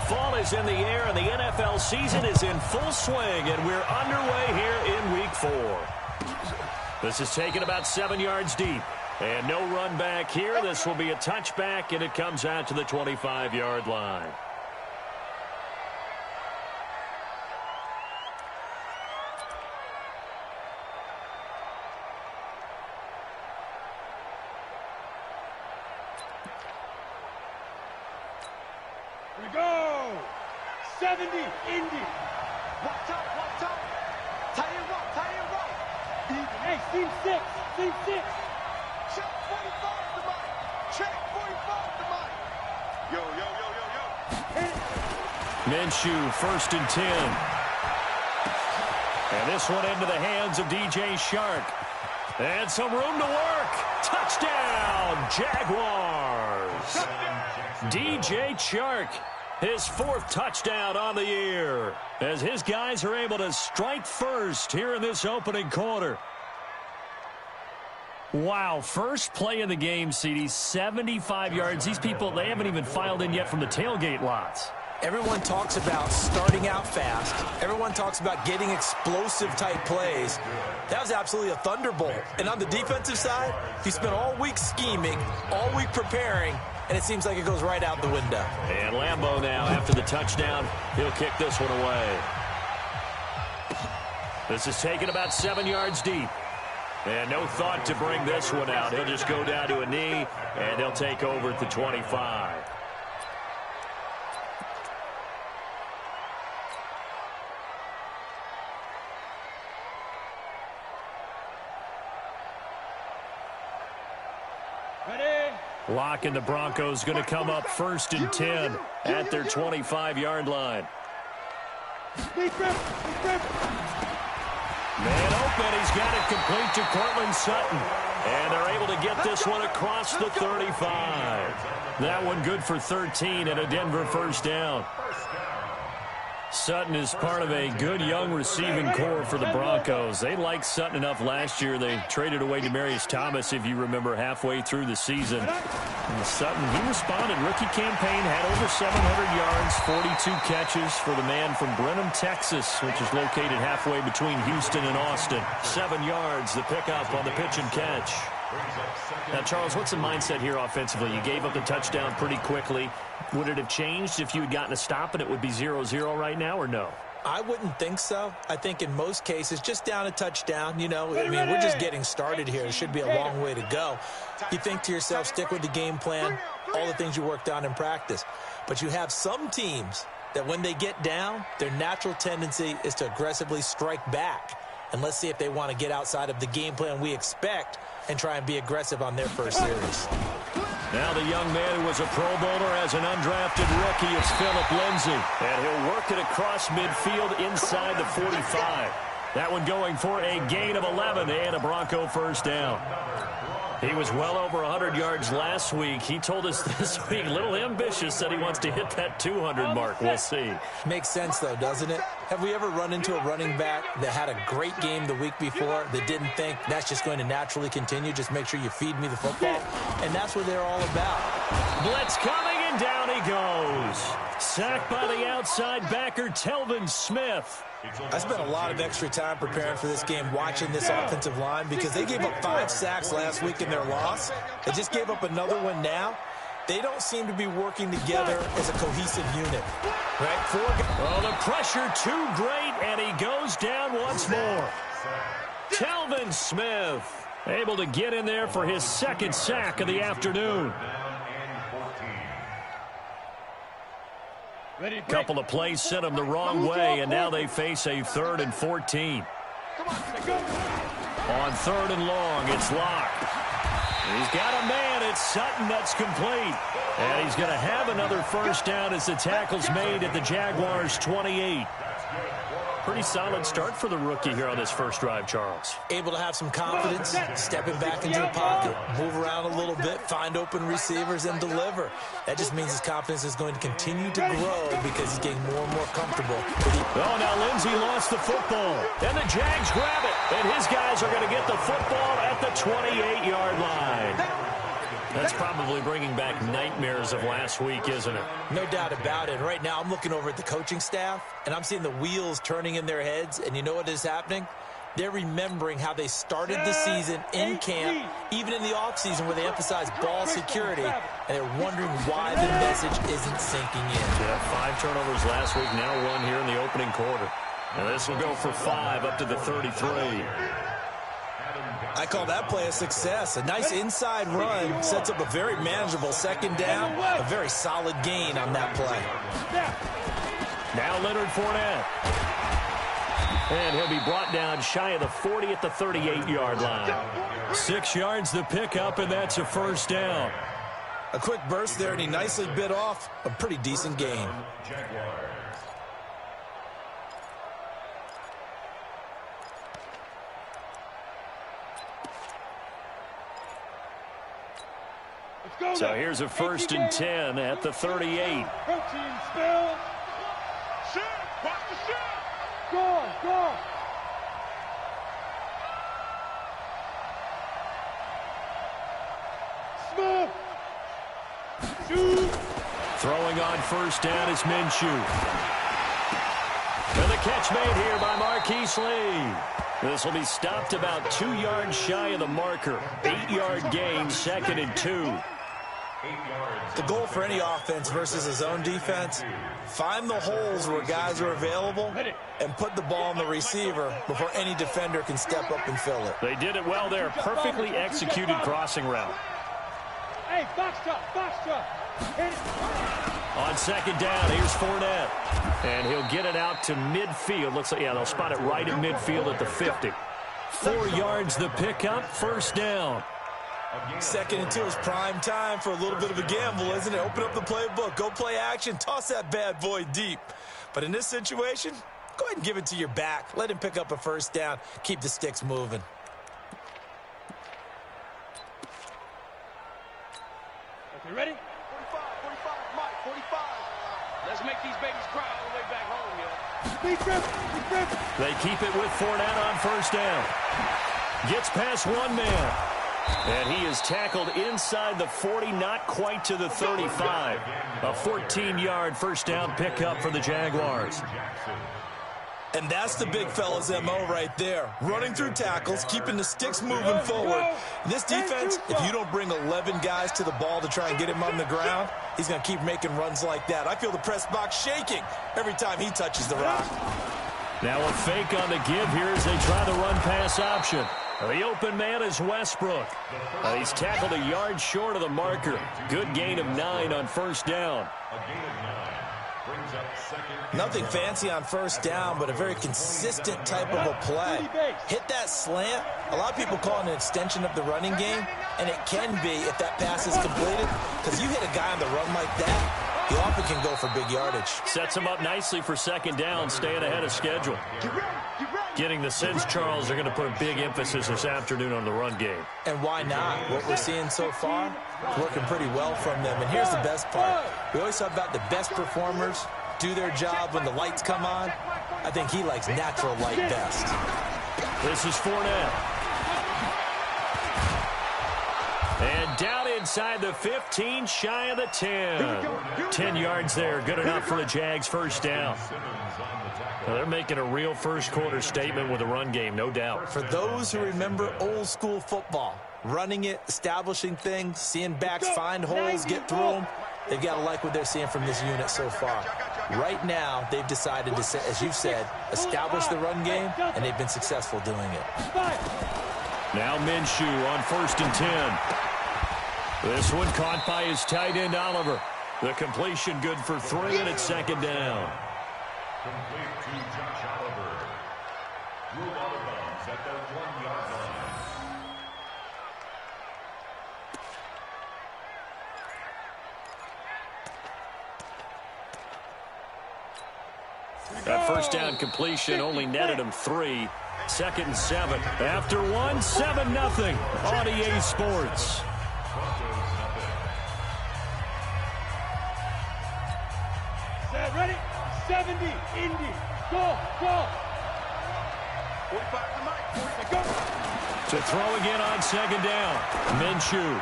fall is in the air, and the NFL season is in full swing, and we're underway here in Week 4. This is taken about 7 yards deep, and no run back here. This will be a touchback, and it comes out to the 25-yard line. We go! 70, Indy. Watch out. Tight end right. Hey, team 6. Check 45 to Mike. Yo. Minshew, 1st and 10. And this one into the hands of DJ Chark. And some room to work. Touchdown, Jaguars. DJ Chark, his 4th touchdown on the year, as his guys are able to strike first here in this opening quarter. Wow, first play of the game, CD, 75 yards. These people, they haven't even filed in yet from the tailgate lots. Everyone talks about starting out fast. Everyone talks about getting explosive-type plays. That was absolutely a thunderbolt. And on the defensive side, he spent all week scheming, all week preparing, and it seems like it goes right out the window. And Lambeau now, after the touchdown, he'll kick this one away. This is taken about 7 yards deep. And no thought to bring this one out. He'll just go down to a knee, and they'll take over at the 25. Lock and the Broncos going to come up 1st and 10 at their 25-yard line. Man open, he's got it complete to Cortland Sutton. And they're able to get this one across the 35. That one good for 13 and a Denver 1st down. Sutton is part of a good young receiving core for the Broncos. They liked Sutton enough last year. They traded away Demaryius Thomas, if you remember, halfway through the season. And Sutton, he responded. Rookie campaign, had over 700 yards, 42 catches for the man from Brenham, Texas, which is located halfway between Houston and Austin. 7 yards, the pickup on the pitch and catch. Now, Charles, what's the mindset here offensively? You gave up the touchdown pretty quickly. Would it have changed if you had gotten a stop and it would be 0-0 right now, or no? I wouldn't think so. I think in most cases, just down a touchdown, you know, I mean, we're just getting started here. It should be a long way to go. You think to yourself, stick with the game plan, all the things you worked on in practice. But you have some teams that when they get down, their natural tendency is to aggressively strike back. And let's see if they want to get outside of the game plan we expect and try and be aggressive on their first series. Now the young man who was a Pro Bowler as an undrafted rookie, it's Phillip Lindsay. And he'll work it across midfield inside the 45. That one going for a gain of 11 and a Bronco 1st down. He was well over 100 yards last week. He told us this week, a little ambitious, said he wants to hit that 200 mark. We'll see. Makes sense, though, doesn't it? Have we ever run into a running back that had a great game the week before that didn't think that's just going to naturally continue? Just make sure you feed me the football. And that's what they're all about. Blitz coming, and down he goes. Sacked by the outside backer, Telvin Smith. I spent a lot of extra time preparing for this game, watching this offensive line, because they gave up 5 sacks last week in their loss. They just gave up another one now. They don't seem to be working together as a cohesive unit. Right? Well, the pressure too great, and he goes down once more. Telvin Smith able to get in there for his 2nd sack of the afternoon. Couple of plays sent him the wrong way, and now they face a 3rd and 14. On 3rd and long, it's Locke. He's got a man. It's Sutton that's complete. And he's going to have another 1st down as the tackle's made at the Jaguars' 28. Pretty solid start for the rookie here on this first drive, Charles. Able to have some confidence, stepping back into the pocket, move around a little bit, find open receivers, and deliver. That just means his confidence is going to continue to grow because he's getting more and more comfortable. Oh, now Lindsay lost the football. And the Jags grab it. And his guys are going to get the football at the 28-yard line. That's probably bringing back nightmares of last week, isn't it? No doubt about it. Right now, I'm looking over at the coaching staff, and I'm seeing the wheels turning in their heads, and you know what is happening? They're remembering how they started the season in camp, even in the offseason where they emphasized ball security, and they're wondering why the message isn't sinking in. Yeah, 5 turnovers last week, now 1 here in the opening quarter. Now this will go for 5 up to the 33. I call that play a success. A nice inside run sets up a very manageable second down, a very solid gain on that play. Now Leonard Fournette. And he'll be brought down shy of the 40 at the 38-yard line. 6 yards the pickup, and that's a first down. A quick burst there, and he nicely bit off a pretty decent gain. So here's a 1st and 10 at the 38. Protein spill. Shot. Watch the shot. Go. Smith. Shoot. Throwing on 1st down is Minshew. And the catch made here by Marquise Lee. This will be stopped about 2 yards shy of the marker. 8-yard gain, 2nd and 2. The goal for any offense versus a zone defense, find the holes where guys are available and put the ball on the receiver before any defender can step up and fill it. They did it well there. Perfectly executed crossing route. Hey, box drop. On 2nd down, here's Fournette. And he'll get it out to midfield. Looks like, yeah, they'll spot it right at midfield at the 50. 4 yards the pickup, 1st down. 2nd and 2 is prime time for a little bit of a gamble, isn't it? Open up the playbook, go play action, toss that bad boy deep. But in this situation, go ahead and give it to your back. Let him pick up a 1st down, keep the sticks moving. Okay, ready? 45, Mike, 45. Let's make these babies cry all the way back home, yo. Be trip. They keep it with Fournette on 1st down. Gets past one man. And he is tackled inside the 40, not quite to the 35. A 14-yard 1st down pickup for the Jaguars. And that's the big fella's MO right there. Running through tackles, keeping the sticks moving forward. This defense, if you don't bring 11 guys to the ball to try and get him on the ground, he's going to keep making runs like that. I feel the press box shaking every time he touches the rock. Now a fake on the give here as they try the run-pass option. The open man is Westbrook. He's tackled a yard short of the marker. Good gain of 9 on 1st down. Nothing fancy on 1st down, but a very consistent type of a play. Hit that slant. A lot of people call it an extension of the running game, and it can be if that pass is completed, because you hit a guy on the run like that, he often can go for big yardage. Sets him up nicely for 2nd down, staying ahead of schedule. Getting the sense, Charles, they're going to put a big emphasis this afternoon on the run game. And why not? What we're seeing so far is working pretty well from them. And here's the best part. We always talk about the best performers do their job when the lights come on. I think he likes natural light best. This is Fournette. And down inside the 15, shy of the 10. 10 yards there, good enough for the Jags' 1st down. Well, they're making a real first-quarter statement with a run game, no doubt. For those who remember old-school football, running it, establishing things, seeing backs find holes, get through them, they've got to like what they're seeing from this unit so far. Right now, they've decided to, as you've said, establish the run game, and they've been successful doing it. Now Minshew on 1st and 10. This one caught by his tight end, Oliver. The completion good for 3, and it's 2nd down. Complete to Josh Oliver. Rule out of bounds at the 1-yard line. That 1st down completion only netted him 3. 2nd and 7. After 1, 7-0 on EA Sports. Ready? 70, Indy. Go. 45 to Mike. Go. To throw again on 2nd down. Minshew.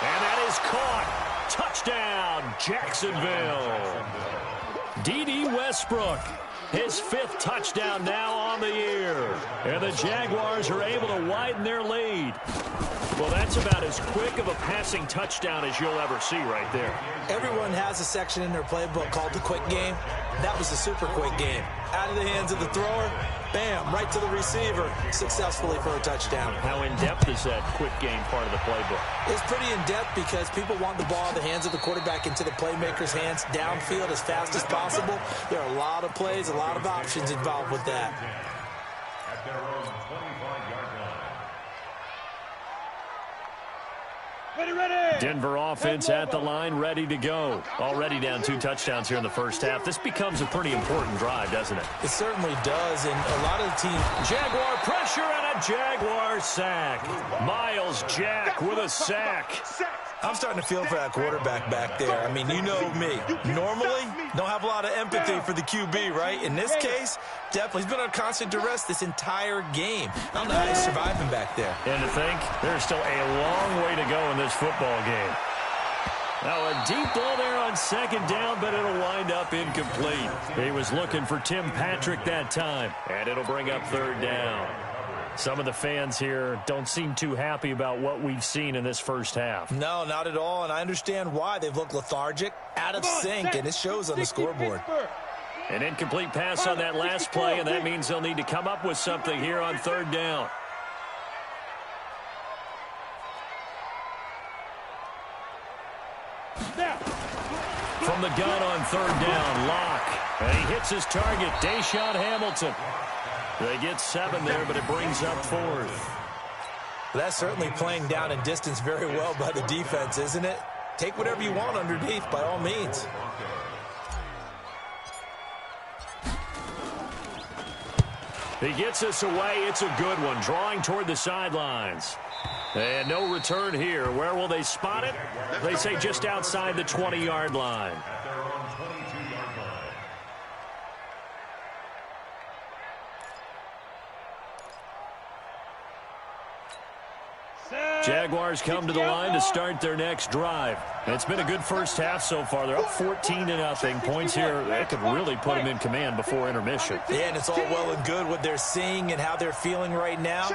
And that is caught. Touchdown, Jacksonville. D.D. Westbrook, his 5th touchdown now on the year. And the Jaguars are able to widen their lead. Well, that's about as quick of a passing touchdown as you'll ever see right there. Everyone has a section in their playbook called the quick game. That was the super quick game. Out of the hands of the thrower, bam, right to the receiver, successfully for a touchdown. How in-depth is that quick game part of the playbook? It's pretty in-depth because people want the ball in the hands of the quarterback into the playmaker's hands, downfield as fast as possible. There are a lot of plays, a lot of options involved with that. At their own 25-yard line. Denver offense at the line, ready to go. Already down 2 touchdowns here in the first half. This becomes a pretty important drive, doesn't it? It certainly does, and a lot of the team... Jaguar pressure and a Jaguar sack. Miles Jack with a sack. I'm starting to feel for that quarterback back there. I mean, you know me. Normally, don't have a lot of empathy for the QB, right? In this case, definitely. He's been on constant duress this entire game. I don't know how he's surviving back there. And to think, there's still a long way to go in this football game. Now a deep ball there on 2nd down, but it'll wind up incomplete. He was looking for Tim Patrick that time, and it'll bring up 3rd down. Some of the fans here don't seem too happy about what we've seen in this first half. No, not at all, and I understand why. They've looked lethargic, out of sync, and it shows on the scoreboard. An incomplete pass on that last play, and that means they'll need to come up with something here on 3rd down. From the gun on 3rd down, Locke. And he hits his target, Deshaun Hamilton. They get 7 there, but it brings up 4th. That's certainly playing down in distance very well by the defense, isn't it? Take whatever you want underneath, by all means. He gets us away. It's a good one, drawing toward the sidelines. And no return here. Where will they spot it? They say just outside the 20-yard line. At their own 22-yard line. Jaguars come to the line to start their next drive. It's been a good first half so far. They're up 14-0. Points here, that could really put them in command before intermission. Yeah, and it's all well and good what they're seeing and how they're feeling right now.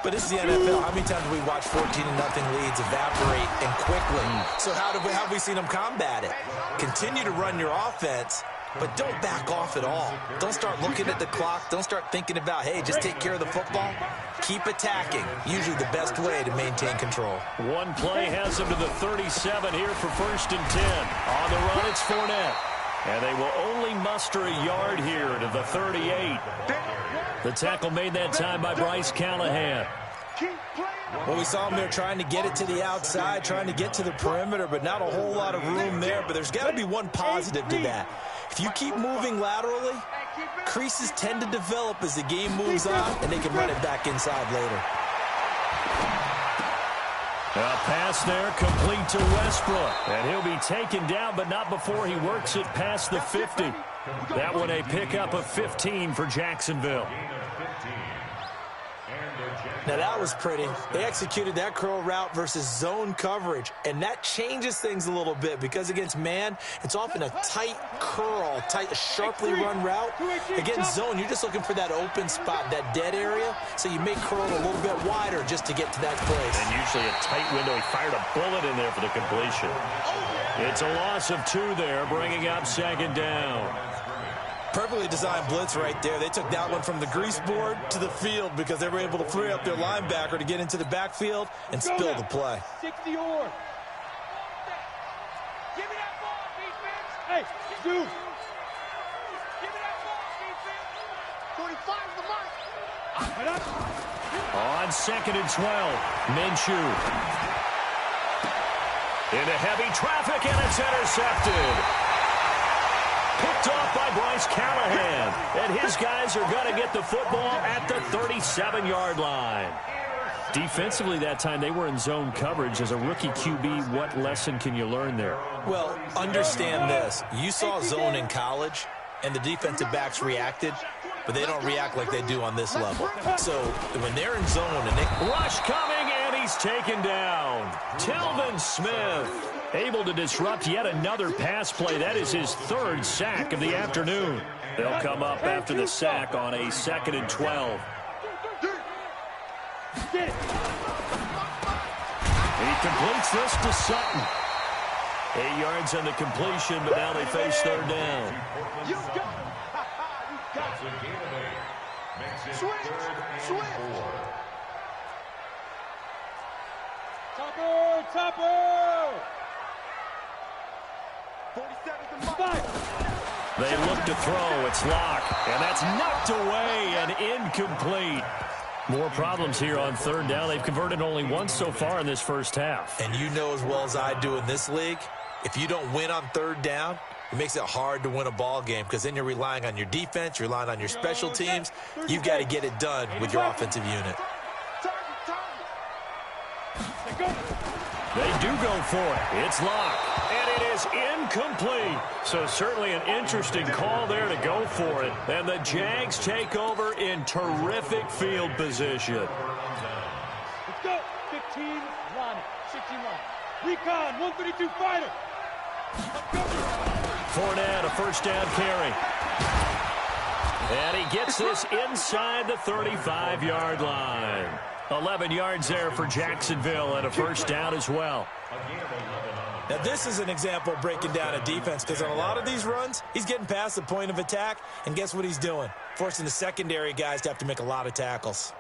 But this is the NFL. How many times have we watched 14-0 leads evaporate and quickly? So how have we seen them combat it? Continue to run your offense, but don't back off at all. Don't start looking at the clock. Don't start thinking about, hey, just take care of the football. Keep attacking. Usually the best way to maintain control. One play has them to the 37 here for 1st and 10. On the run, it's Fournette. And they will only muster a yard here to the 38. The tackle made that time by Bryce Callahan. Well, we saw him there trying to get it to the outside, trying to get to the perimeter, but not a whole lot of room there. But there's got to be one positive to that. If you keep moving laterally, creases tend to develop as the game moves on, and they can run it back inside later. A pass there complete to Westbrook. And he'll be taken down, but not before he works it past the 50. That one a pickup of 15 for Jacksonville. Now, that was pretty. They executed that curl route versus zone coverage, and that changes things a little bit because against man, it's often a tight curl, a sharply run route. Against zone, you're just looking for that open spot, that dead area, so you may curl a little bit wider just to get to that place. And usually a tight window. He fired a bullet in there for the completion. It's a loss of 2 there, bringing up 2nd down. Perfectly designed blitz right there. They took that one from the grease board to the field because they were able to free up their linebacker to get into the backfield and spill the play. 60 or. Give me that ball, defense. Hey, dude. Give me that ball, defense. 45 is the mark. On 2nd and 12, Minshew. Into heavy traffic, and it's intercepted. Picked off by Bryce Callahan. And his guys are going to get the football at the 37-yard line. Defensively that time, they were in zone coverage. As a rookie QB, what lesson can you learn there? Well, understand this. You saw zone in college, and the defensive backs reacted, but they don't react like they do on this level. So when they're in zone and they... Rush coming, and he's taken down. Telvin Smith able to disrupt yet another pass play. That is his third sack of the afternoon. They'll come up after the sack on a 2nd and 12. He completes this to Sutton. 8 yards on the completion, but now they face third down. You got it. You got it. Makes it Switch. 3rd and 4. Topper. 47 to 5. They look to throw. It's Locke. And that's knocked away and incomplete. More problems here on third down. They've converted only once so far in this first half. And you know as well as I do in this league, if you don't win on third down, it makes it hard to win a ball game because then you're relying on your defense, you're relying on your special teams. You've got to get it done with your offensive unit. They do go for it. It's Locke. And it is incomplete. So certainly an interesting call there to go for it. And the Jags take over in terrific field position. Let's go. 15, line it. 16 line. Recon, 132 fighter. Fournette, a first down carry. And he gets this inside the 35-yard line. 11 yards there for Jacksonville and a first down as well. Now, this is an example of breaking down a defense because on a lot of these runs, he's getting past the point of attack, and guess what he's doing? Forcing the secondary guys to have to make a lot of tackles.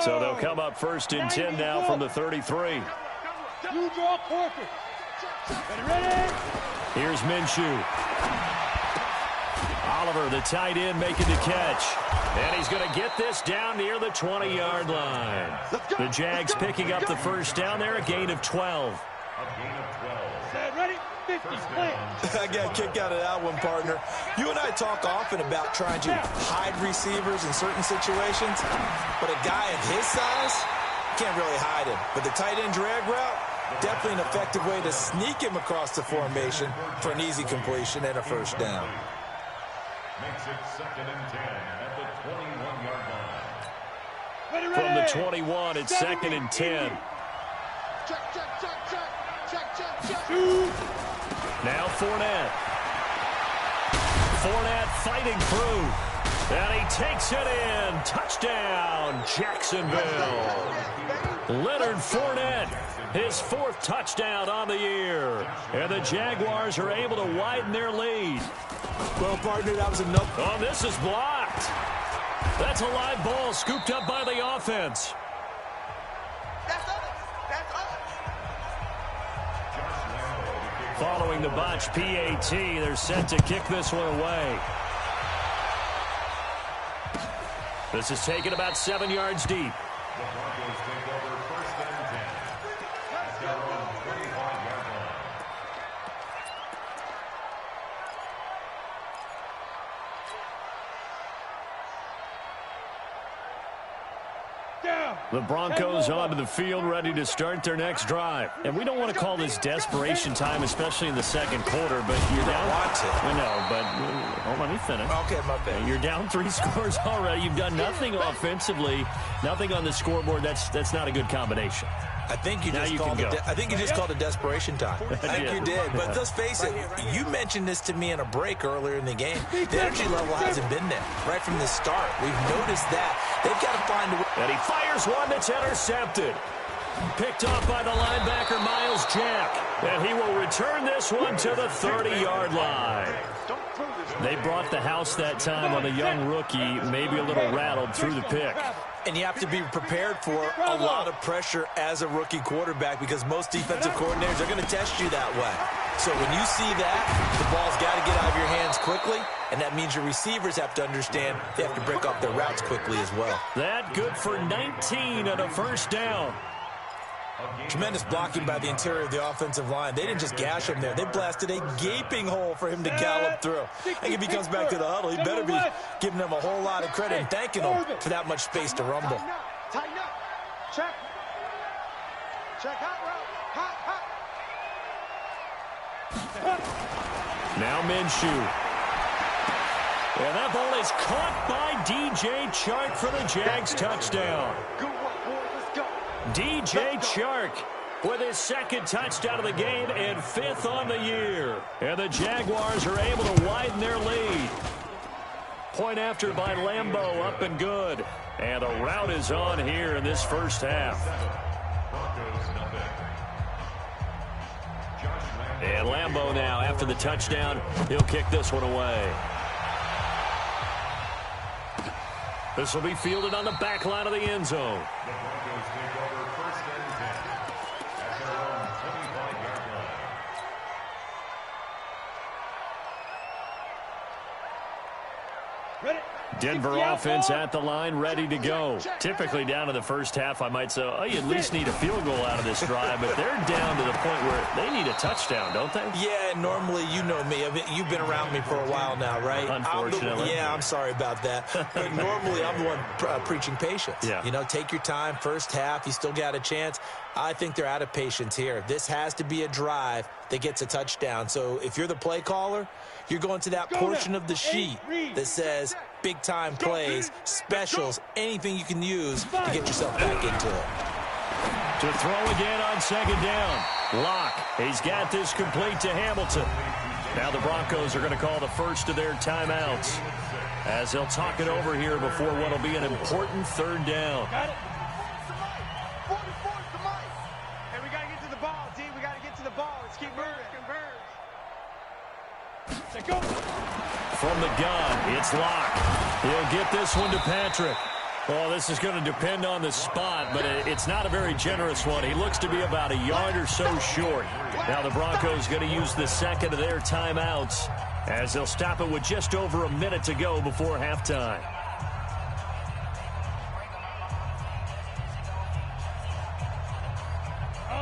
So they'll come up 1st and 10 now from the 33. You draw corporate. Ready? Here's Minshew. Oliver, the tight end, making the catch. And he's going to get this down near the 20-yard line. The Jags picking up the first down there, a gain of 12. Set, ready? 50, play. I got a kick out of that one, partner. You and I talk often about trying to hide receivers in certain situations, but a guy of his size can't really hide him. But the tight end drag route, definitely an effective way to sneak him across the formation for an easy completion and a first down. Makes it 2nd and 10 at the 21-yard line. From the 21, it's 2nd and 10. Now Fournette. Fournette fighting through. And he takes it in. Touchdown, Jacksonville. Leonard Fournette, his 4th touchdown on the year. And the Jaguars are able to widen their lead. Well, partner, that was enough. Oh, this is blocked. That's a live ball scooped up by the offense. Following the botch PAT, they're set to kick this one away. This is taken about 7 yards deep. The Broncos take over 1st and 10 at their own 25-yard line. The Broncos onto the field, ready to start their next drive. And we don't want to call this desperation time, especially in the second quarter, but you're down. I know, but let me finish. Okay, my bad. You're down 3 scores already. You've done nothing offensively, nothing on the scoreboard. That's not a good combination. I think you just called it desperation time. I think you did. But let's face it, you mentioned this to me in a break earlier in the game. The energy level hasn't been there right from the start. We've noticed that. They've got to find a way. And he fires one that's intercepted. Picked off by the linebacker, Miles Jack. And he will return this one to the 30-yard line. They brought the house that time on the young rookie, maybe a little rattled through the pick. And you have to be prepared for a lot of pressure as a rookie quarterback because most defensive coordinators are going to test you that way. So when you see that, the ball's got to get out of your hands quickly, and that means your receivers have to understand they have to break off their routes quickly as well. That good for 19 and a first down. Tremendous blocking by the interior of the offensive line. They didn't just gash him there. They blasted a gaping hole for him to gallop through. I think if he comes back to the huddle, he better be giving them a whole lot of credit and thanking them for that much space to rumble. Tighten up. Check. Check hot route. Hot. Now Minshew. And that ball is caught by DJ Chark for the Jags touchdown. Good work, boys. Let's go. DJ Chark with his second touchdown of the game and 5th on the year. And the Jaguars are able to widen their lead. Point after by Lambeau, up and good. And the rout is on here in this first half. And Lambeau now, after the touchdown, he'll kick this one away. This will be fielded on the back line of the end zone. The Broncos take over 1st and 10 at their own 25-yard line. Ready? Denver offense at the line, ready to go. Typically down in the first half, I might say, oh, you at least need a field goal out of this drive, but they're down to the point where they need a touchdown, don't they? Yeah, normally, you know me. You've been around me for a while now, right? Unfortunately. I'm sorry about that. But normally, I'm the one preaching patience. Yeah. You know, take your time, first half, you still got a chance. I think they're out of patience here. This has to be a drive that gets a touchdown. So if you're the play caller, you're going to that portion of the sheet that says big-time plays, specials, anything you can use to get yourself back into it. To throw again on 2nd down. Locke, he's got this complete to Hamilton. Now the Broncos are going to call the first of their timeouts as they'll talk it over here before what will be an important 3rd down. Got it. 44's the mic. Hey, we got to get to the ball, D. We got to get to the ball. Let's keep moving. Converge. Go. From the gun, it's Locke. He'll get this one to Patrick. Oh, this is going to depend on the spot, but it's not a very generous one. He looks to be about a yard or so short. Now the Broncos going to use the second of their timeouts as they'll stop it with just over a minute to go before halftime.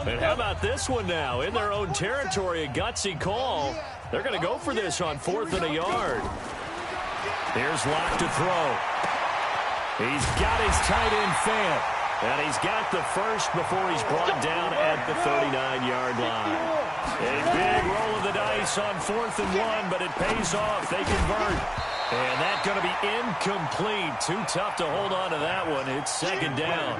And how about this one now? In their own territory, a gutsy call. They're going to go for this on 4th and a yard. Here's Locke to throw. He's got his tight end Fant. And he's got the first before he's brought down at the 39-yard line. A big roll of the dice on 4th and 1, but it pays off. They convert. And that's going to be incomplete. Too tough to hold on to that one. It's 2nd down.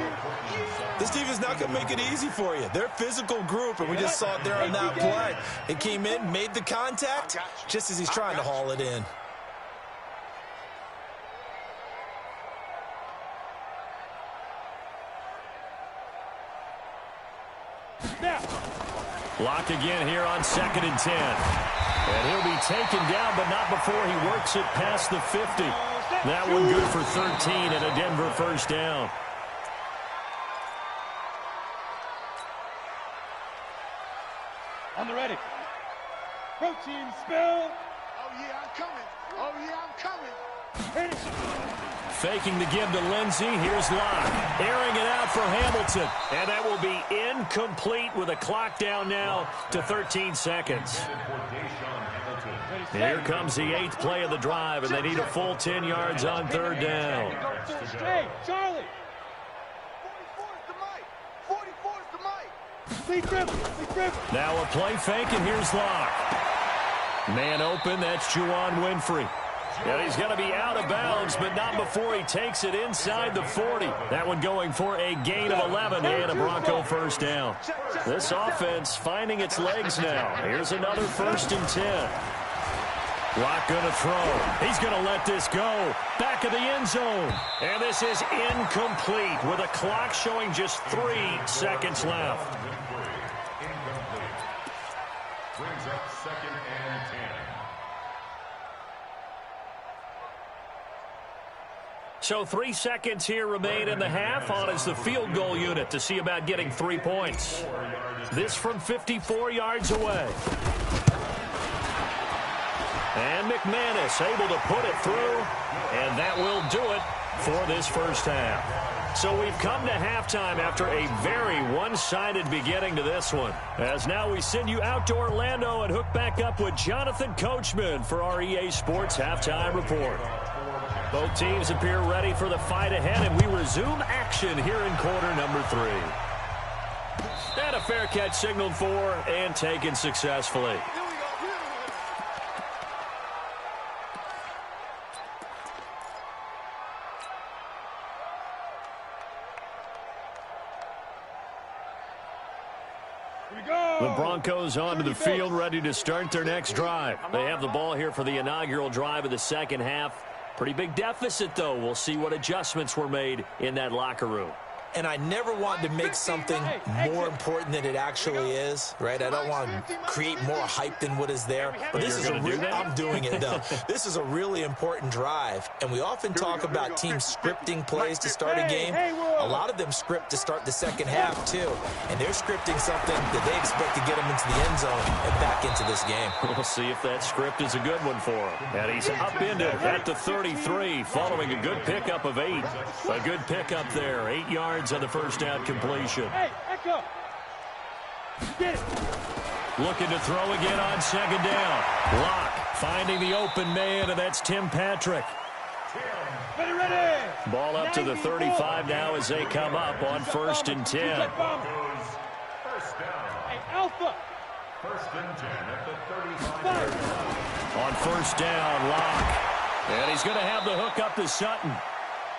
This team is not going to make it easy for you. They're a physical group, and we just saw it there on that play. It came in, made the contact, just as he's trying to haul it in. Locke again here on 2nd and 10. And he'll be taken down, but not before he works it past the 50. That one good for 13 and a Denver first down. On the ready. Protein spill. Oh, yeah, I'm coming. Oh, yeah, I'm coming. Hit it. Faking the give to Lindsey. Here's Locke. Airing it out for Hamilton. And that will be incomplete with a clock down now to 13 seconds. Here comes the 8th play of the drive, and they need a full 10 yards on 3rd down. Hey, Charlie. 44's the mic. 44's the mic. Lead dribble. Now a play fake, and here's Locke. Man open, that's Juwan Winfrey. And he's going to be out of bounds, but not before he takes it inside the 40. That one going for a gain of 11 and a Bronco first down. This offense finding its legs now. Here's another 1st and 10. Locke going to throw. He's going to let this go. Back of the end zone. And this is incomplete with a clock showing just 3 seconds left. Incomplete. Brings up 2nd and 10. So 3 seconds here remain in the half. On is the field goal unit to see about getting 3 points. This from 54 yards away. And McManus able to put it through. And that will do it for this first half. So we've come to halftime after a very one-sided beginning to this one. As now we send you out to Orlando and hook back up with Jonathan Coachman for our EA Sports Halftime Report. Both teams appear ready for the fight ahead, and we resume action here in quarter number 3. And a fair catch signaled for and taken successfully. The Broncos onto the field, ready to start their next drive. They have the ball here for the inaugural drive of the second half. Pretty big deficit, though. We'll see what adjustments were made in that locker room. And I never want to make something more important than it actually is, right? I don't want to create more hype than what is there. But this is I'm doing it, though. This is a really important drive. And we often talk about teams scripting plays to start a game. A lot of them script to start the second half, too. And they're scripting something that they expect to get them into the end zone and back into this game. We'll see if that script is a good one for him. And he's upended at the 33, following a good pickup of 8. A good pickup there, 8 yards on the first down completion. Hey, echo. Get it. Looking to throw again on second down. Locke finding the open man, and that's Tim Patrick. Ready. Ball up to the 35 now as they come up on 1st and 10. First down. Hey, Alpha. 1st and 10 at the 35. On 1st down, Locke. And he's going to have the hook up to Sutton.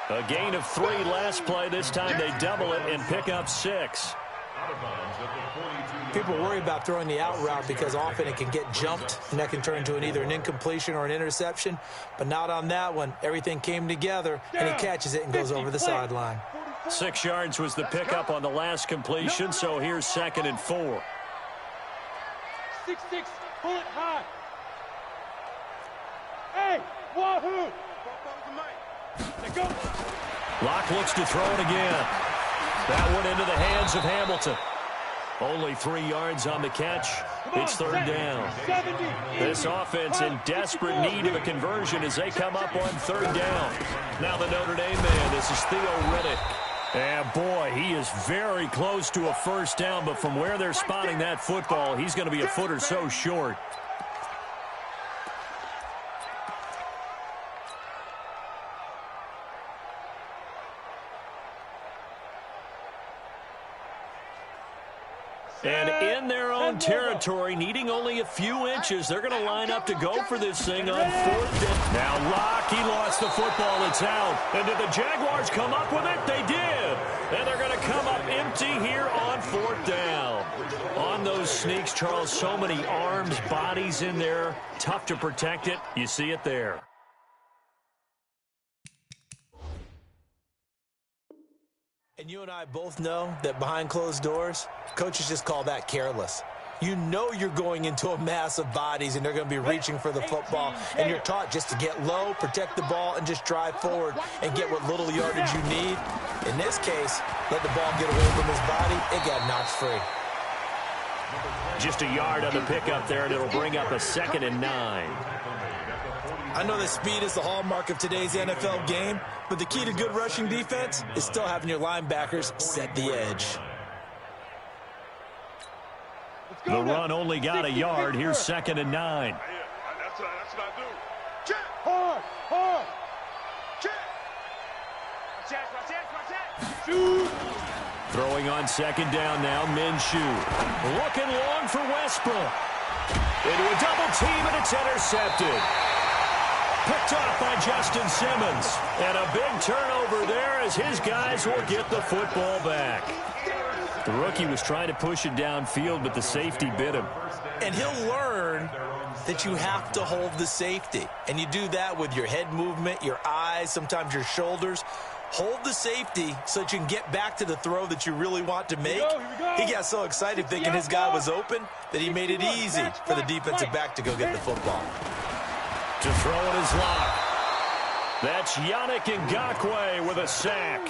A gain of 3 last play. This time they double it and pick up 6. People worry about throwing the out route because often it can get jumped, and that can turn into either an incompletion or an interception. But not on that one. Everything came together, and he catches it and goes over the sideline. 6 yards was the pickup on the last completion, so here's 2nd and 4. 6-6, pull it high. Hey, wahoo! Go. Locke looks to throw it again. That one into the hands of Hamilton. Only 3 yards on the catch. It's 3rd down. This offense in desperate need of a conversion as they come up on 3rd down. Now the Notre Dame man, this is Theo Riddick. And boy, he is very close to a 1st down, but from where they're spotting that football, he's going to be a foot or so short. And in their own territory, needing only a few inches, they're going to line up to go for this thing on 4th down. Now Locke, he lost the football. It's out. And did the Jaguars come up with it? They did. And they're going to come up empty here on 4th down. On those sneaks, Charles, so many arms, bodies in there. Tough to protect it. You see it there. And you and I both know that behind closed doors, coaches just call that careless. You know you're going into a mass of bodies, and they're going to be reaching for the football, and you're taught just to get low, protect the ball, and just drive forward and get what little yardage you need. In this case, let the ball get away from his body. It got knocked free. Just a yard on the pickup there, and it'll bring up a 2nd and 9. I know that speed is the hallmark of today's NFL game, but the key to good rushing defense is still having your linebackers set the edge. The run only got a yard. Here's 2nd and 9. That's what I do. Check. Hard. Check. Shoot. Throwing on 2nd down now, Minshew. Looking long for Westbrook. Into a double team, and it's intercepted. Picked off by Justin Simmons. And a big turnover there as his guys will get the football back. The rookie was trying to push it downfield, but the safety bit him. And he'll learn that you have to hold the safety. And you do that with your head movement, your eyes, sometimes your shoulders. Hold the safety so that you can get back to the throw that you really want to make. He got so excited thinking his guy was open that he made it easy for the defensive back to go get the football. To throw it is Locke. That's Yannick Ngakoue with a sack.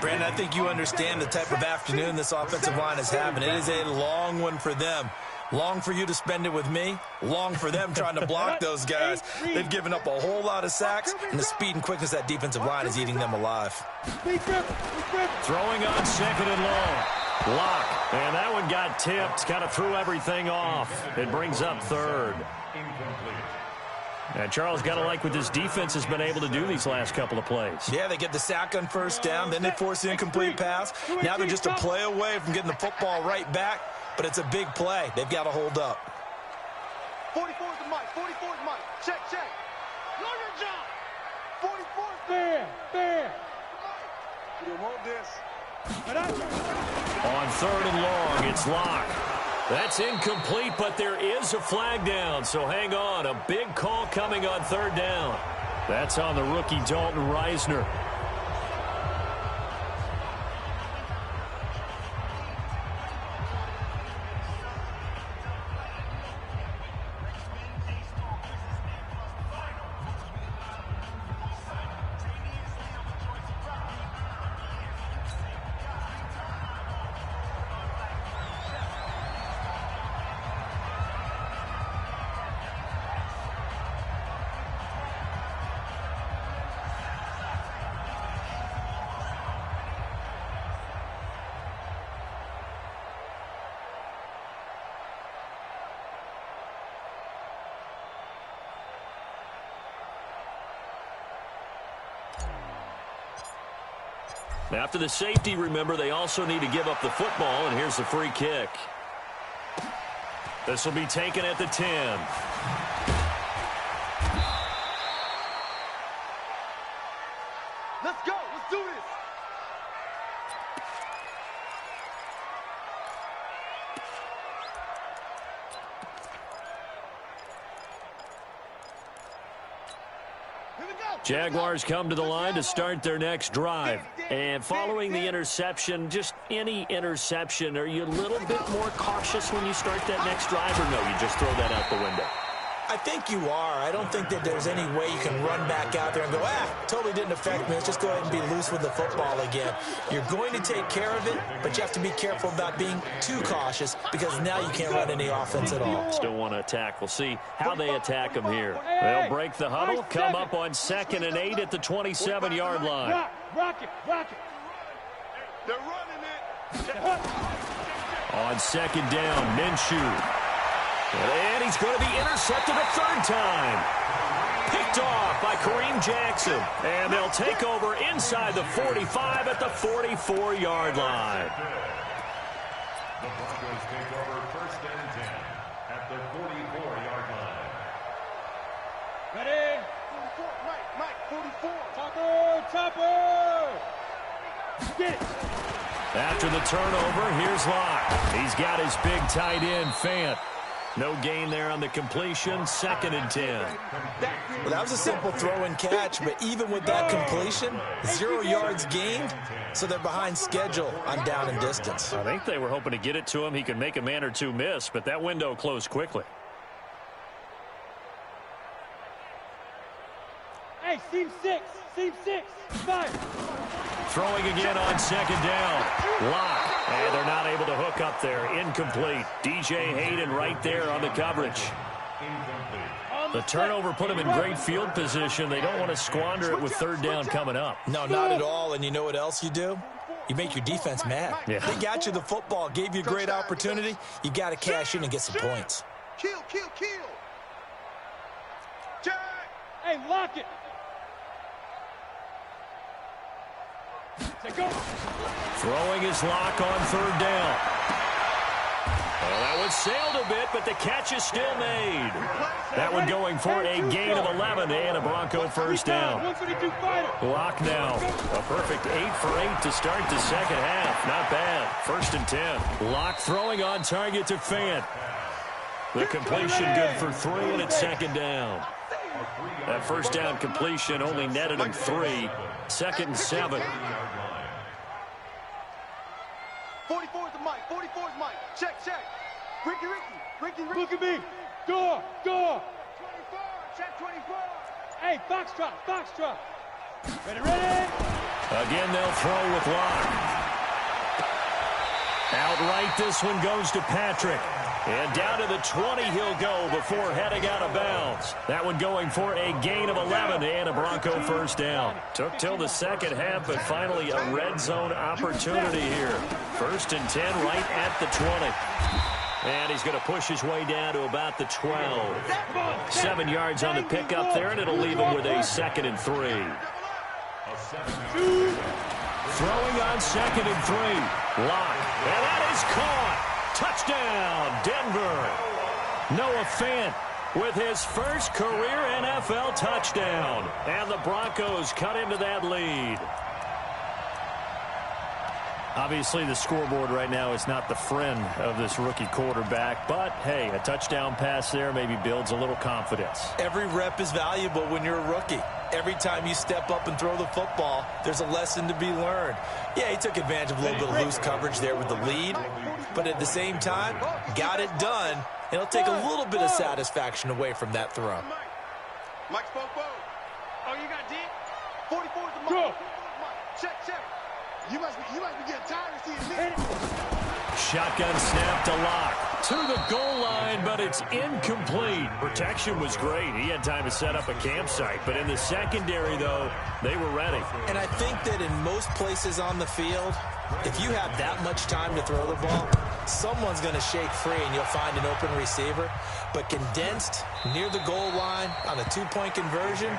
Brandon, I think you understand the type of afternoon this offensive line is having. It is a long one for them. Long for you to spend it with me. Long for them trying to block those guys. They've given up a whole lot of sacks, and the speed and quickness of that defensive line is eating them alive. Throwing on 2nd and long. Locke. And that one got tipped. Kind of threw everything off. It brings up 3rd. And Charles, got to like what this defense has been able to do these last couple of plays. Yeah, they get the sack on 1st down, then they force the incomplete pass. Now they're just a play away from getting the football right back, but it's a big play. They've got to hold up. 44 is the mic. 44 is the mic. Check. Know your job. 44 is fair. You don't want this. On 3rd and long, it's Locke. That's incomplete, but there is a flag down, so hang on. A big call coming on third down. That's on the rookie Dalton Reisner. After the safety, remember, they also need to give up the football, and here's the free kick. This will be taken at the 10. Let's go. Let's do this. Jaguars come to the line to start their next drive. And following the interception, just any interception, are you a little bit more cautious when you start that next drive, or no, you just throw that out the window? I think you are. I don't think that there's any way you can run back out there and go, totally didn't affect me. Let's just go ahead and be loose with the football again. You're going to take care of it, but you have to be careful about being too cautious because now you can't run any offense at all. Still want to attack. We'll see how they attack them here. They'll break the huddle, come up on 2nd and 8 at the 27-yard line. Rock it. They're running it. On 2nd down, Minshew. And he's going to be intercepted a third time. Picked off by Kareem Jackson. And they'll take over inside the 45 at the 44-yard line. The Broncos take over 1st and 10 at the 44-yard line. Ready? 44, Mike, 44. Chopper. Get it. After the turnover, here's Locke. He's got his big tight end, Fant. No gain there on the completion, 2nd and 10. Well, that was a simple throw and catch, but even with that completion, 0 yards gained, so they're behind schedule on down and distance. I think they were hoping to get it to him. He could make a man or two miss, but that window closed quickly. Hey, seam 6, 5. Throwing again on 2nd down. Locke. And they're not able to hook up there. Incomplete. DJ Hayden right there on the coverage. The turnover put them in great field position. They don't want to squander it with 3rd down coming up. No, not at all. And you know what else you do? You make your defense mad. Yeah. They got you the football, gave you a great opportunity. You got to cash in and get some points. Kill. Jack. Hey, lock it. Throwing his Lock on 3rd down. Well, that one sailed a bit, but the catch is still made. That one going for a gain of 11 and a Bronco 1st down. Lock now. A perfect 8 for 8 to start the 2nd half. Not bad. 1st and 10. Lock throwing on target to Fant. The completion good for 3, and it's 2nd down. That 1st down completion only netted him 3. 2nd and 7. 44 is the mic. 44 is Mike. Check. Ricky. Look at me. Door. 24. Check 24. Hey, Foxtrot. Ready. Again, they'll throw with Locke. Outright, this one goes to Patrick. And down to the 20 he'll go before heading out of bounds. That one going for a gain of 11 and a Bronco 1st down. Took till the 2nd half, but finally a red zone opportunity here. 1st and 10 right at the 20. And he's going to push his way down to about the 12. 7 yards on the pickup there, and it'll leave him with a 2nd and 3. Throwing on 2nd and 3. Lock. And that is caught. Touchdown, Denver. Noah Fant with his first career NFL touchdown. And the Broncos cut into that lead. Obviously, the scoreboard right now is not the friend of this rookie quarterback, but, hey, a touchdown pass there maybe builds a little confidence. Every rep is valuable when you're a rookie. Every time you step up and throw the football, there's a lesson to be learned. Yeah, he took advantage of a little bit of loose coverage there with the lead, but at the same time, got it done, and it'll take a little bit of satisfaction away from that throw. Mike spoke both. Oh, you got deep? 44 is the Mike. Check, check. You must be getting tired of seeing me. Shotgun snap to Lock. To the goal line, but it's incomplete. Protection was great. He had time to set up a campsite. But in the secondary, though, they were ready. And I think that in most places on the field, if you have that much time to throw the ball, someone's going to shake free and you'll find an open receiver. But condensed near the goal line on a two-point conversion,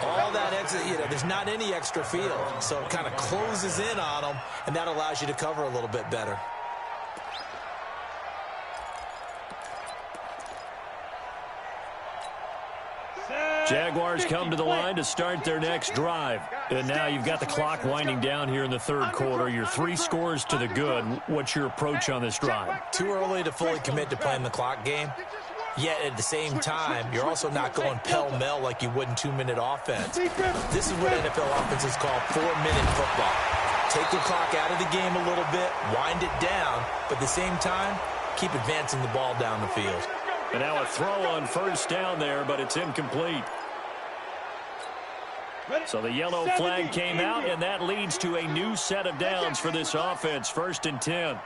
all that extra, there's not any extra field. So it kind of closes in on them, and that allows you to cover a little bit better. Jaguars come to the line to start their next drive. And now you've got the clock winding down here in the third quarter. You're 3 scores to the good. What's your approach on this drive? Too early to fully commit to playing the clock game. Yet at the same time, you're also not going pell-mell like you would in 2-minute offense. This is what NFL offenses call 4-minute football. Take the clock out of the game a little bit, wind it down, but at the same time, keep advancing the ball down the field. And now a throw on first down there, but it's incomplete. So the yellow flag came out, and that leads to a new set of downs for this offense. 1st and 10.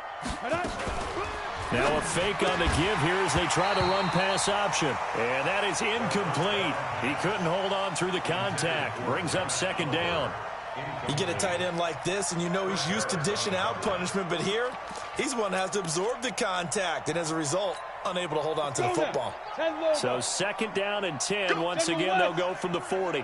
Now a fake on the give here as they try to run pass option. And that is incomplete. He couldn't hold on through the contact. Brings up 2nd down. You get a tight end like this, and you know he's used to dishing out punishment, but here, he's the one that has to absorb the contact, and as a result, unable to hold on to the football. So 2nd down and 10. Once again, they'll go from the 40.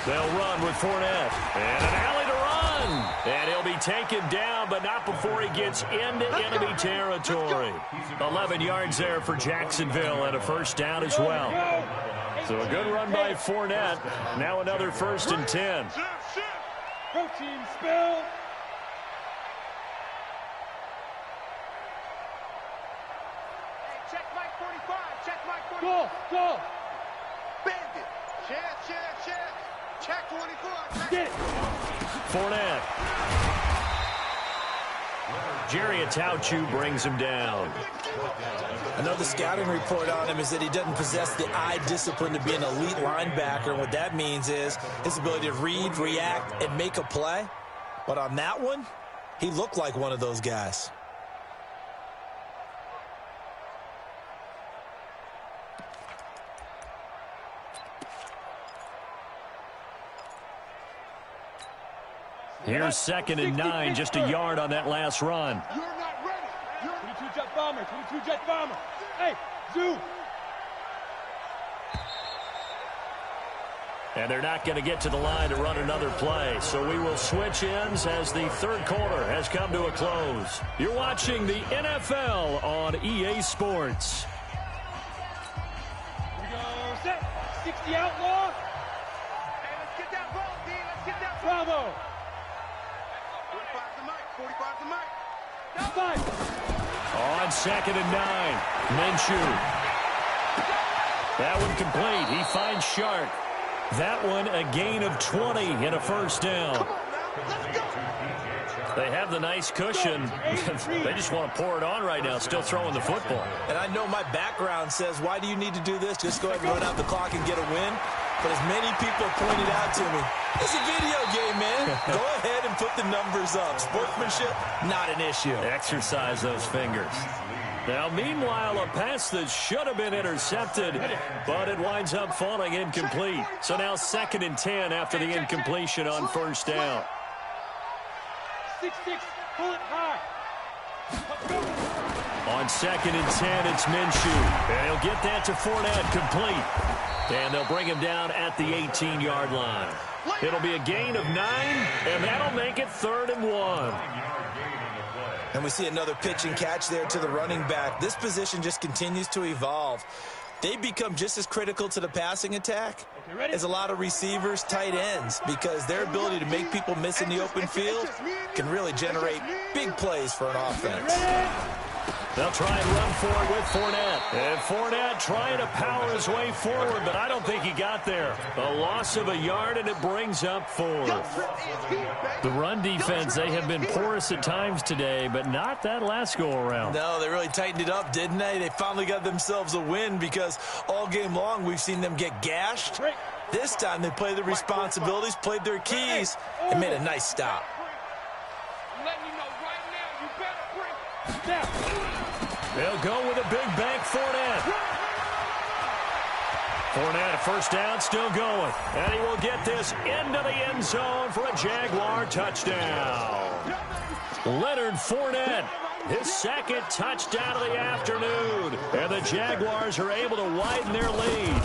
They'll run with Fournette. And an alley to run. And he'll be taken down, but not before he gets into enemy territory. 11 yards there for Jacksonville and a 1st down as well. So a good run by Fournette. Now another 1st and 10. Protein spill. Check Mike 45. Check Mike 45. Go. Bandit. Check 24. Get it. Fournette. Jerry Atauchu brings him down. I know the scouting report on him is that he doesn't possess the eye discipline to be an elite linebacker. And what that means is his ability to read, react, and make a play. But on that one, he looked like one of those guys. Here's 2nd and 9, just a yard on that last run. You're not ready. 22 jet bomber. 22 jet bomber. Hey, Zoo. And they're not going to get to the line to run another play. So we will switch ends as the third quarter has come to a close. You're watching the NFL on EA Sports. We go set. 60 outlaw. Hey, let's get that ball, D. Let's get that ball. Bravo. 45 to Mike. 45 to Mike. On 2nd and 9. Minshew. That one complete. He finds Shark. That one a gain of 20 and a 1st down. They have the nice cushion. They just want to pour it on right now, still throwing the football. And I know my background says, why do you need to do this? Just go ahead and run out the clock and get a win. But as many people have pointed out to me, it's a video game, man. Go ahead and put the numbers up. Sportsmanship, not an issue. Exercise those fingers. Now, meanwhile, a pass that should have been intercepted, but it winds up falling incomplete. So now 2nd and 10 after the incompletion on 1st down. 6-6, pull it high. On 2nd and 10, it's Minshew. And he'll get that to Fournette, complete. And they'll bring him down at the 18-yard line. It'll be a gain of 9, and that'll make it 3rd and 1. And we see another pitch and catch there to the running back. This position just continues to evolve. they become just as critical to the passing attack as a lot of receivers, tight ends, because their ability to make people miss in the open field can really generate big plays for an offense. They'll try and run for it with Fournette. And Fournette trying to power his way forward, but I don't think he got there. A loss of a yard, and it brings up 4. The run defense, they have been porous at times today, but not that last go-around. No, they really tightened it up, didn't they? They finally got themselves a win because all game long we've seen them get gashed. This time they played their responsibilities, played their keys, and made a nice stop. I'm letting you know right now, you better bring. They'll go with a big bank, Fournette. Fournette, first down, still going. And he will get this into the end zone for a Jaguar touchdown. Leonard Fournette, his second touchdown of the afternoon. And the Jaguars are able to widen their lead.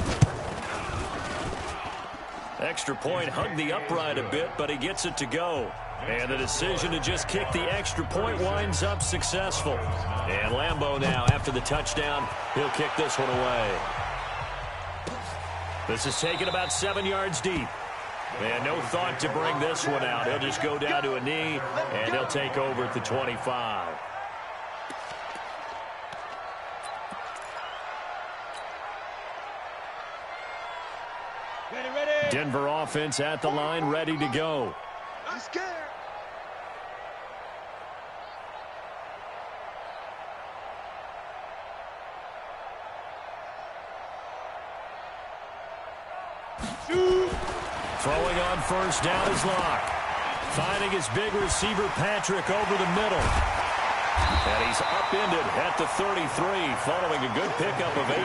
Extra point hugged the upright a bit, but he gets it to go. And the decision to just kick the extra point winds up successful. And Lambeau now, after the touchdown, he'll kick this one away. This is taken about 7 yards deep. And no thought to bring this one out. He'll just go down to a knee, and he'll take over at the 25. Denver offense at the line, ready to go. I'm scared. Throwing on first down is Locke. Finding his big receiver, Patrick, over the middle. And he's upended at the 33, following a good pickup of 8.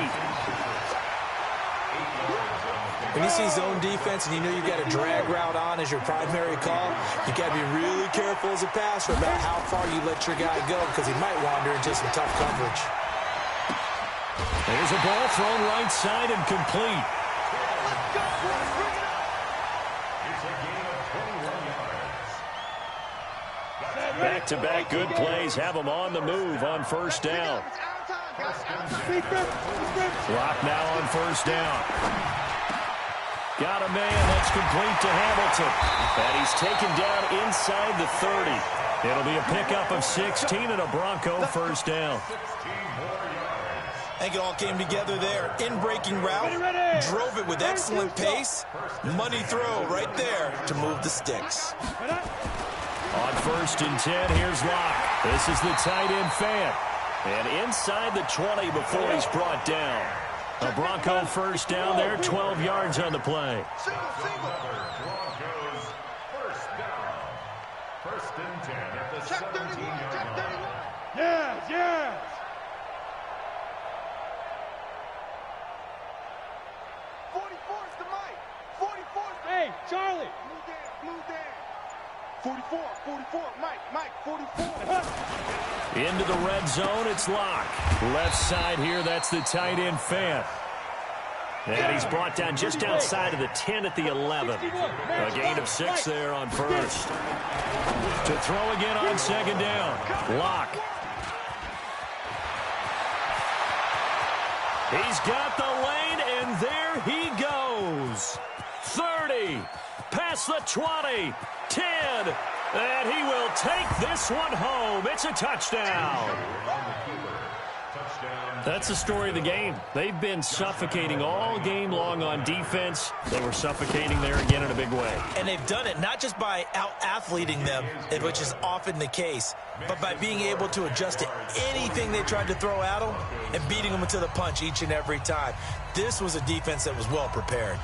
When you see zone defense and you know you've got a drag route on as your primary call, you got to be really careful as a passer about how far you let your guy go because he might wander into some tough coverage. There's a ball thrown right side and complete. Back-to-back good plays have him on the move on first down. Lock now on first down. Got a man that's complete to Hamilton. And he's taken down inside the 30. It'll be a pickup of 16 and a Bronco first down. I think it all came together there. In-breaking route, drove it with excellent pace. Money throw right there to move the sticks. On first and 10, here's Locke. This is the tight end Fant. And inside the 20 before he's brought down. A Bronco first down there, 12 yards on the play. Broncos first down. First and 10 at the 17-yard line. Yes, yes. Hey, Charlie. Blue Dan. 44, Mike, 44. Into the red zone, it's Locke. Left side here, that's the tight end Fant. And he's brought down just outside of the 10 at the 11. A gain of 6 there on first. To throw again on second down. Locke. He's got the lane, and there he goes. 30, past the 20, 10, and he will take this one home. It's a touchdown. That's the story of the game. They've been suffocating all game long on defense. They were suffocating there again in a big way. And they've done it not just by out-athleting them, which is often the case, but by being able to adjust to anything they tried to throw at them and beating them to the punch each and every time. This was a defense that was well prepared.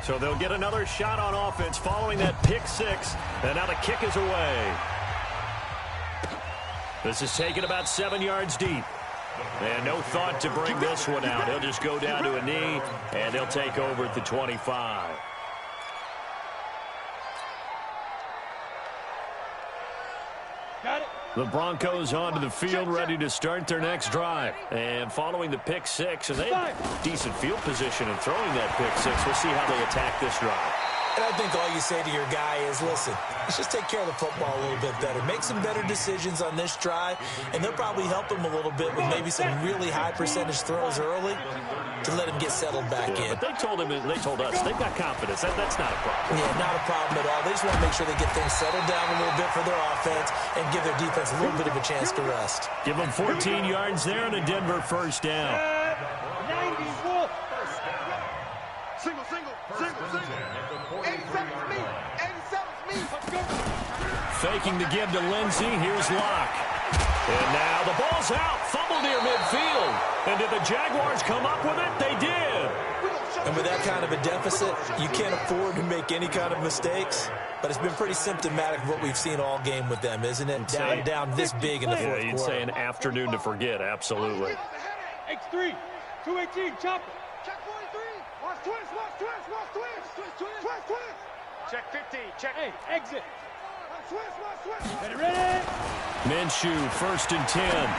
So they'll get another shot on offense following that pick 6, and now the kick is away. This is taken about 7 yards deep. And no thought to bring this one out. He'll just go down to a knee, and they'll take over at the 25. Got it. The Broncos onto the field, ready to start their next drive. And following the pick 6, and they have decent field position in throwing that pick 6. We'll see how they attack this drive. And I think all you say to your guy is, listen, let's just take care of the football a little bit better. Make some better decisions on this drive, and they'll probably help him a little bit with maybe some really high percentage throws early to let him get settled back in. But they told us, they've got confidence. That's not a problem. Yeah, not a problem at all. They just want to make sure they get things settled down a little bit for their offense and give their defense a little bit of a chance to rest. Give them 14 yards there and a Denver first down. 94. Single. 87's me. 87's me. Faking the give to Lindsey. Here's Locke. And now the ball's out. Fumble near midfield. And did the Jaguars come up with it? They did. And with that kind of a deficit, you can't afford to make any kind of mistakes. But it's been pretty symptomatic of what we've seen all game with them, isn't it? Down this big in the fourth quarter. You'd say an afternoon to forget, absolutely. X3, 218, chopper. Check 43. Watch twist. Check 50, check. Hey, exit. Watch twist. Ready. Minshew, 1st and 10.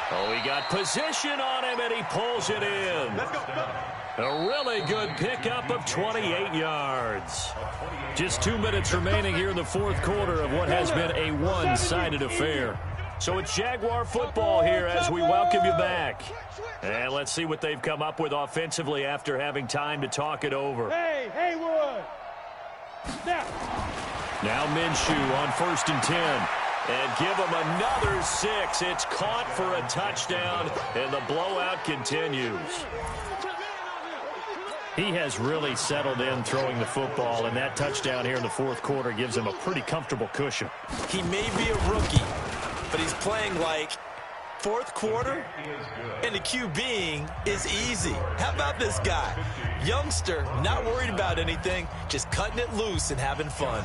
Oh, he got position on him, and he pulls it in. Let's go. A really good pickup of 28 yards. Just 2 minutes remaining here in the fourth quarter of what has been a one-sided affair. So it's Jaguar football here as we welcome you back. And let's see what they've come up with offensively after having time to talk it over. Hey, Haywood. Now Minshew on 1st and 10. And give him another 6. It's caught for a touchdown, and the blowout continues. He has really settled in throwing the football, and that touchdown here in the fourth quarter gives him a pretty comfortable cushion. He may be a rookie, but he's playing like fourth quarter, and the QBing is easy. How about this guy? Youngster, not worried about anything, just cutting it loose and having fun.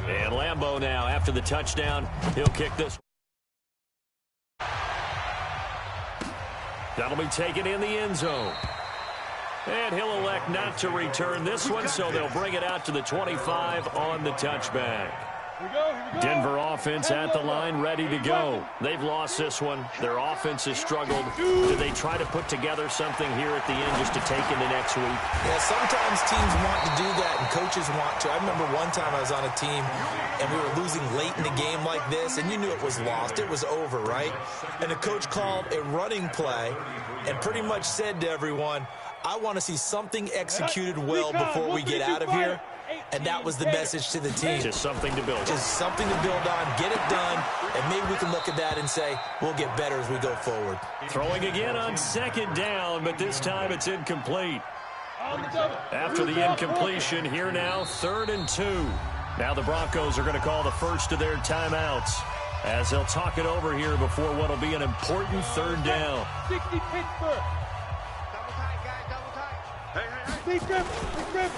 And Lambeau now, after the touchdown, he'll kick this. That'll be taken in the end zone. And he'll elect not to return this one, so they'll bring it out to the 25 on the touchback. Here we go. Denver offense at the line, ready to go. They've lost this one. Their offense has struggled. Do they try to put together something here at the end just to take into next week? Yeah, sometimes teams want to do that and coaches want to. I remember one time I was on a team and we were losing late in the game like this, and you knew it was lost. It was over, right? And the coach called a running play and pretty much said to everyone, I want to see something executed well before we get out of here. And that was the message to the team. Just something to build on. Just something to build on, get it done, and maybe we can look at that and say, we'll get better as we go forward. Throwing again on 2nd down, but this time it's incomplete. After the incompletion, here now, 3rd and 2. Now the Broncos are going to call the first of their timeouts as they'll talk it over here before what will be an important 3rd down. 60 Pittsburgh.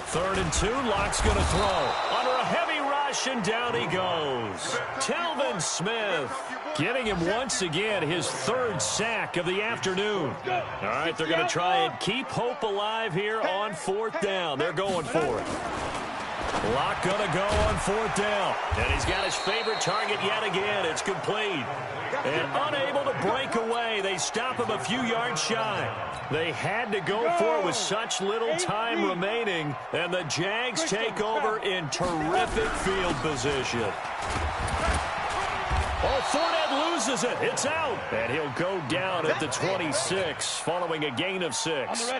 3rd and 2, Locke's going to throw. Under a heavy rush, and down he goes. Telvin Smith getting him once again his 3rd sack of the afternoon. All right, they're going to try and keep hope alive here on 4th down. They're going for it. Locke going to go on 4th down. And he's got his favorite target yet again. It's complete. And unable to break away. They stop him a few yards shy. They had to go for it with such little time remaining. And the Jags take over in terrific field position. Oh, Fournette loses it. It's out. And he'll go down at the 26 following a gain of 6.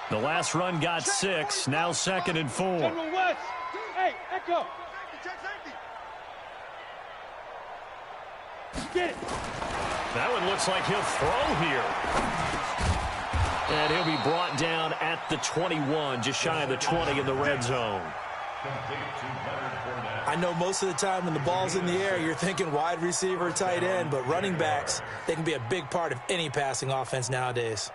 The last run got 6. Now 2nd and 4. General West. Hey, Echo. Get it. That one looks like he'll throw here. And he'll be brought down at the 21, just shy of the 20 in the red zone. I know most of the time when the ball's in the air, you're thinking wide receiver, tight end, but running backs, they can be a big part of any passing offense nowadays.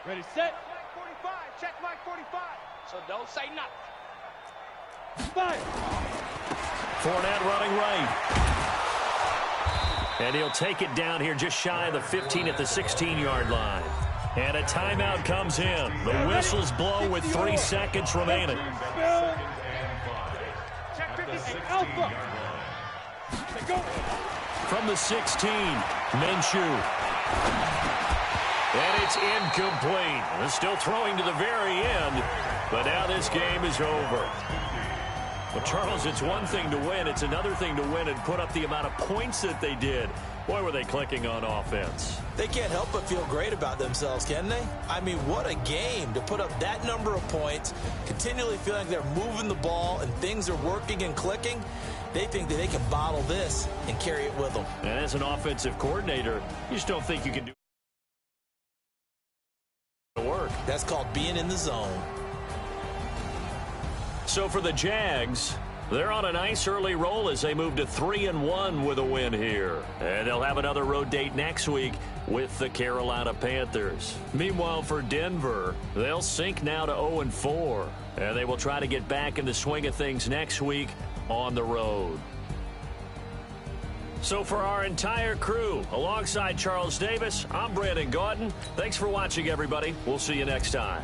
Ready, set. Mike 45. Check Mike 45. So don't say nothing. Fire. Fournette running right. And he'll take it down here just shy of the 15 at the 16-yard line. And a timeout comes in. The whistles blow with 3 seconds remaining. Check 50. Alpha. Go. From the 16, Minshew. And it's incomplete. They're still throwing to the very end, but now this game is over. Well, Charles, it's one thing to win. It's another thing to win and put up the amount of points that they did. Boy, were they clicking on offense. They can't help but feel great about themselves, can they? I mean, what a game to put up that number of points, continually feeling like they're moving the ball and things are working and clicking. They think that they can bottle this and carry it with them. And as an offensive coordinator, you just don't think you can do work. That's called being in the zone. So for the Jags, they're on a nice early roll as they move to 3-1 with a win here. And they'll have another road date next week with the Carolina Panthers. Meanwhile, for Denver, they'll sink now to 0-4. And they will try to get back in the swing of things next week on the road. So for our entire crew, alongside Charles Davis, I'm Brandon Gaudin. Thanks for watching, everybody. We'll see you next time.